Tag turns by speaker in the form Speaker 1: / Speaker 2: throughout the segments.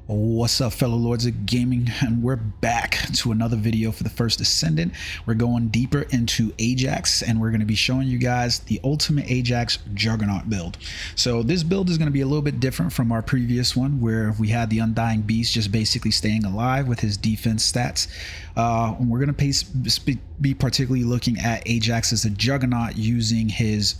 Speaker 1: What's up, fellow lords of gaming, and we're back to another video for the first Descendant. We're going deeper into Ajax, and we're going to be showing you guys the ultimate Ajax Juggernaut build. So this build is going to be a little bit different from our previous one, where we had the Undying Beast just basically staying alive with his defense stats. And we're going to be particularly looking at Ajax as a Juggernaut using his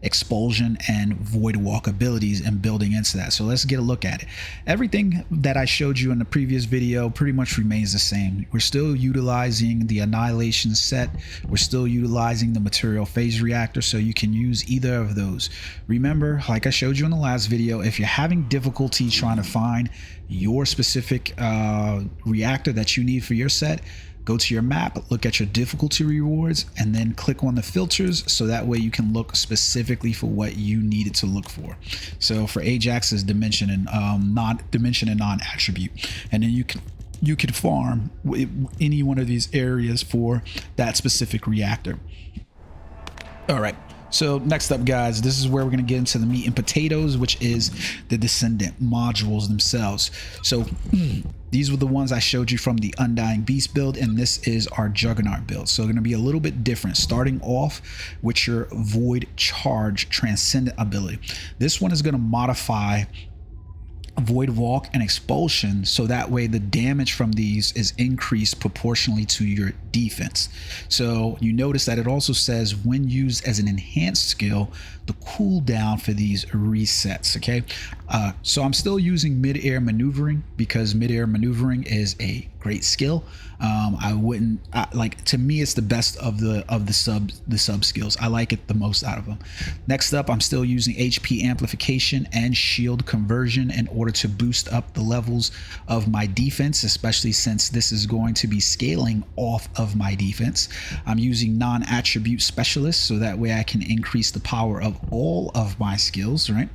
Speaker 1: expulsion and void walk abilities and building into that. So let's get a look at it. Everything that I showed you in the previous video pretty much remains the same. We're still utilizing the Annihilation set. We're still utilizing the Material Phase Reactor, so you can use either of those. Remember, like I showed you in the last video, if you're having difficulty trying to find your specific reactor that you need for your set, go to your map, look at your difficulty rewards, and then click on the filters, so that way you can look specifically for what you needed to look for. So for Ajax is dimension and non-attribute, and then you can farm any one of these areas for that specific reactor. All right. So next up, guys, this is where we're going to get into the meat and potatoes, which is the Descendant modules themselves. So these were the ones I showed you from the Undying Beast build, and this is our Juggernaut build. So going to be a little bit different, starting off with your Void Charge Transcendent ability. This one is going to modify Void Walk and Expulsion, so that way the damage from these is increased proportionally to your defense. So you notice that it also says when used as an enhanced skill, the cooldown for these resets. Okay, so I'm still using mid-air maneuvering because mid-air maneuvering is a great skill. To me, it's the best of the sub skills. I like it the most out of them. Next up, I'm still using HP amplification and shield conversion in order to boost up the levels of my defense, especially since this is going to be scaling off of my defense. I'm using non-attribute specialist, so that way I can increase the power of all of my skills, right?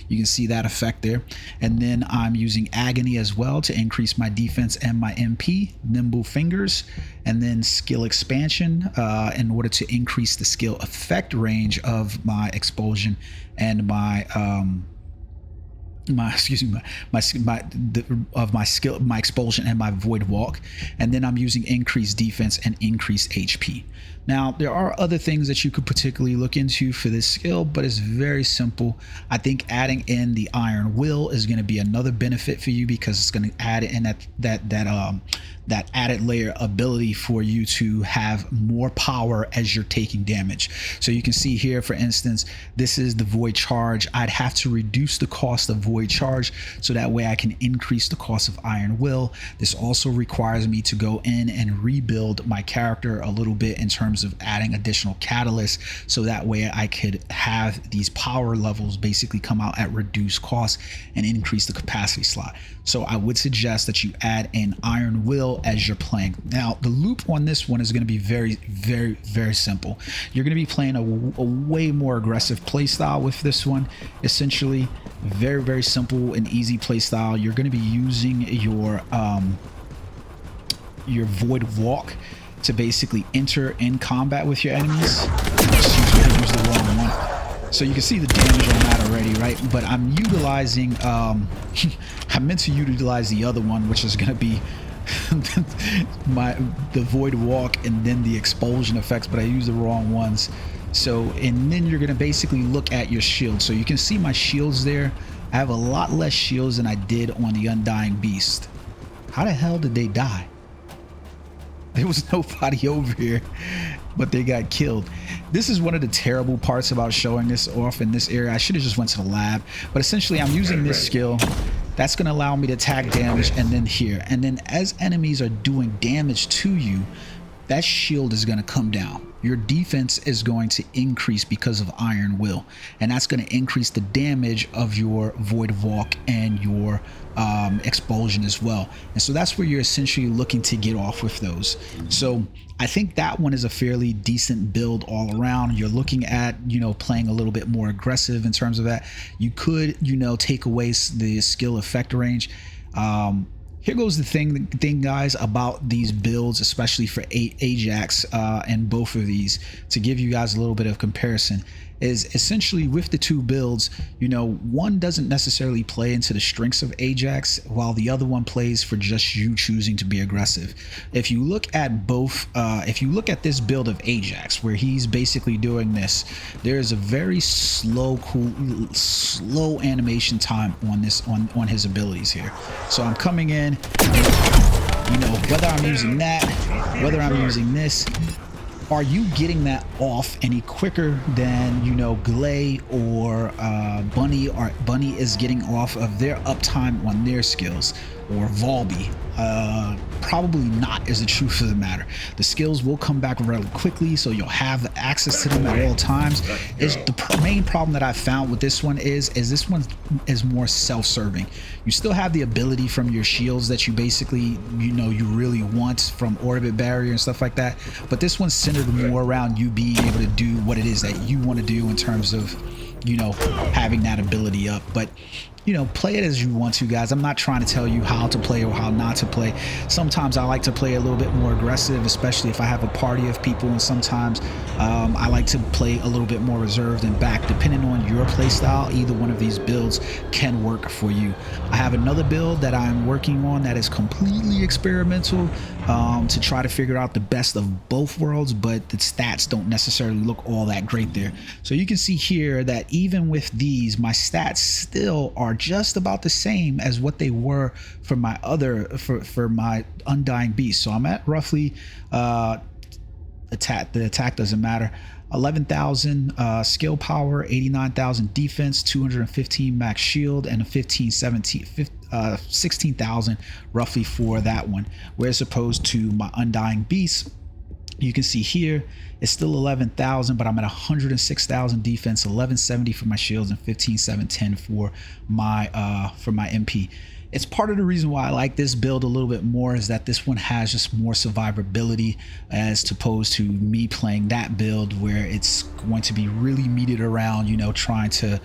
Speaker 1: You can see that effect there. And then I'm using agony as well to increase my defense and my MP, nimble fingers, and then skill expansion in order to increase the skill effect range of my expulsion and my expulsion and my void walk. And then I'm using increased defense and increased HP. Now there are other things that you could particularly look into for this skill, but it's very simple. I think adding in the Iron Will is going to be another benefit for you, because it's going to add in that added layer ability for you to have more power as you're taking damage. So you can see here, for instance, this is the Void Charge. I'd have to reduce the cost of Void Charge, so that way I can increase the cost of Iron Will. This also requires me to go in and rebuild my character a little bit in terms of adding additional catalysts, so that way I could have these power levels basically come out at reduced cost and increase the capacity slot. So I would suggest that you add an Iron Will as you're playing. Now the loop on this one is going to be very, very, very simple. You're going to be playing a way more aggressive play style with this one. Essentially very, very simple and easy play style. You're going to be using your void walk to basically enter in combat with your enemies. Excuse me, I used the wrong one. So you can see the damage on that already, right? But I'm utilizing I meant to utilize the other one, which is going to be the void walk and then the expulsion effects, but I used the wrong ones. So, and then you're going to basically look at your shield. So you can see my shields there. I have a lot less shields than I did on the Undying Beast. How the hell did they die? There was nobody over here, but they got killed. This is one of the terrible parts about showing this off in this area. I should have just went to the lab, but essentially I'm using this skill. That's going to allow me to attack damage, and then here. And then as enemies are doing damage to you, that shield is going to come down. Your defense is going to increase because of Iron Will, and that's going to increase the damage of your Void Walk and your expulsion as well. And so that's where you're essentially looking to get off with those. So I think that one is a fairly decent build all around. You're looking at, playing a little bit more aggressive in terms of that. You could, take away the skill effect range. Here goes the thing, guys, about these builds, especially for Ajax and both of these, to give you guys a little bit of comparison. is essentially with the two builds, you know, one doesn't necessarily play into the strengths of Ajax, while the other one plays for just you choosing to be aggressive. If you look at both, if you look at this build of Ajax, where he's basically doing this, there is a very slow animation time on this, on his abilities here. So I'm coming in, you know, whether I'm using that, whether I'm using this, are you getting that off any quicker than, you know, Glay or Bunny, or Bunny is getting off of their uptime on their skills, or Volby? Probably not, is the truth of the matter. The skills will come back really quickly, so you'll have access to them at all times. Is the main problem that I found with this one is this one is more self-serving. You still have the ability from your shields that you basically, you know, you really want from orbit barrier and stuff like that, but this one's centered more around you being able to do what it is that you want to do in terms of, you know, having that ability up. But you know, play it as you want to, guys. I'm not trying to tell you how to play or how not to play. Sometimes I like to play a little bit more aggressive, especially if I have a party of people, and sometimes I like to play a little bit more reserved and back. Depending on your play style, either one of these builds can work for you. I have another build that I'm working on that is completely experimental, to try to figure out the best of both worlds, but the stats don't necessarily look all that great there. So you can see here that even with these, my stats still are just about the same as what they were for my other, for my Undying Beast. So I'm at roughly the attack doesn't matter, 11,000 skill power, 89,000 defense, 215 max shield, and a 16,000 roughly for that one. Whereas opposed to my Undying Beast, you can see here it's still 11,000, but I'm at 106,000 defense, 1170 for my shields, and 15,710 for my MP. It's part of the reason why I like this build a little bit more, is that this one has just more survivability as opposed to me playing that build where it's going to be really meted around, you know, trying to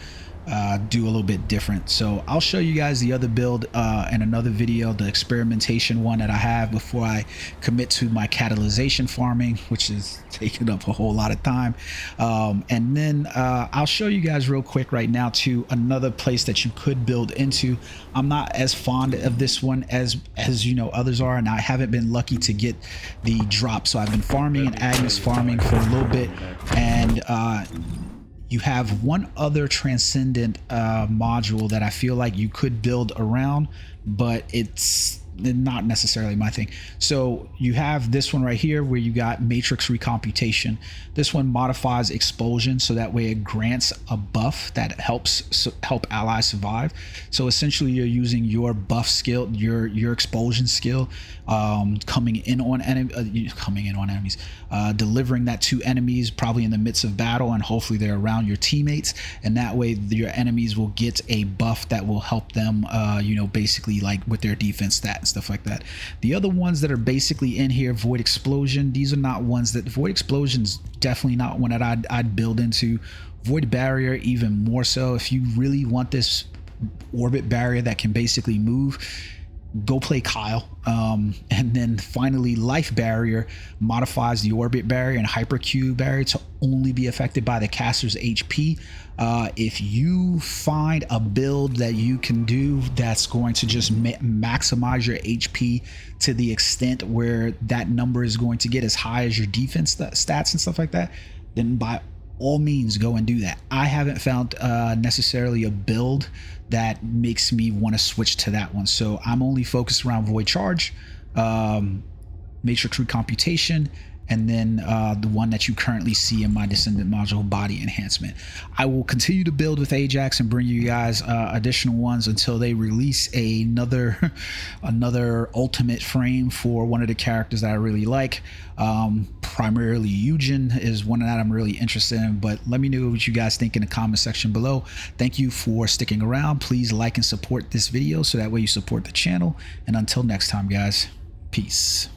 Speaker 1: do a little bit different. So I'll show you guys the other build in another video, the experimentation one that I have before I commit to my catalyzation farming, which is taking up a whole lot of time. And then I'll show you guys real quick right now to another place that you could build into. I'm not as fond of this one as you know others are, and I haven't been lucky to get the drop. So I've been farming and Agnes farming for a little bit, and you have one other Transcendent module that I feel like you could build around, but it's not necessarily my thing. So you have this one right here where you got matrix recomputation. This one modifies expulsion, so that way it grants a buff that helps help allies survive. So essentially you're using your buff skill, your expulsion skill, coming in on enemies, delivering that to enemies probably in the midst of battle, and hopefully they're around your teammates, and that way your enemies will get a buff that will help them, you know, basically like with their defense stat and stuff like that. The other ones that are basically in here, Void Explosion, these are not ones that, Void Explosion's definitely not one that I'd build into. Void Barrier even more so. If you really want this orbit barrier that can basically move, go play Kyle. And then finally, Life Barrier modifies the orbit barrier and Hypercube barrier to only be affected by the caster's HP. If you find a build that you can do that's going to just maximize your HP to the extent where that number is going to get as high as your defense stats and stuff like that, then by all means go and do that. I haven't found necessarily a build that makes me want to switch to that one, so I'm only focused around Void Charge, Matrix Recomputation, and then the one that you currently see in my Descendant module, Body Enhancement. I will continue to build with Ajax and bring you guys additional ones until they release another ultimate frame for one of the characters that I really like. Primarily Eugen is one that I'm really interested in, but let me know what you guys think in the comment section below. Thank you for sticking around. Please like and support this video so that way you support the channel, and until next time, guys, peace.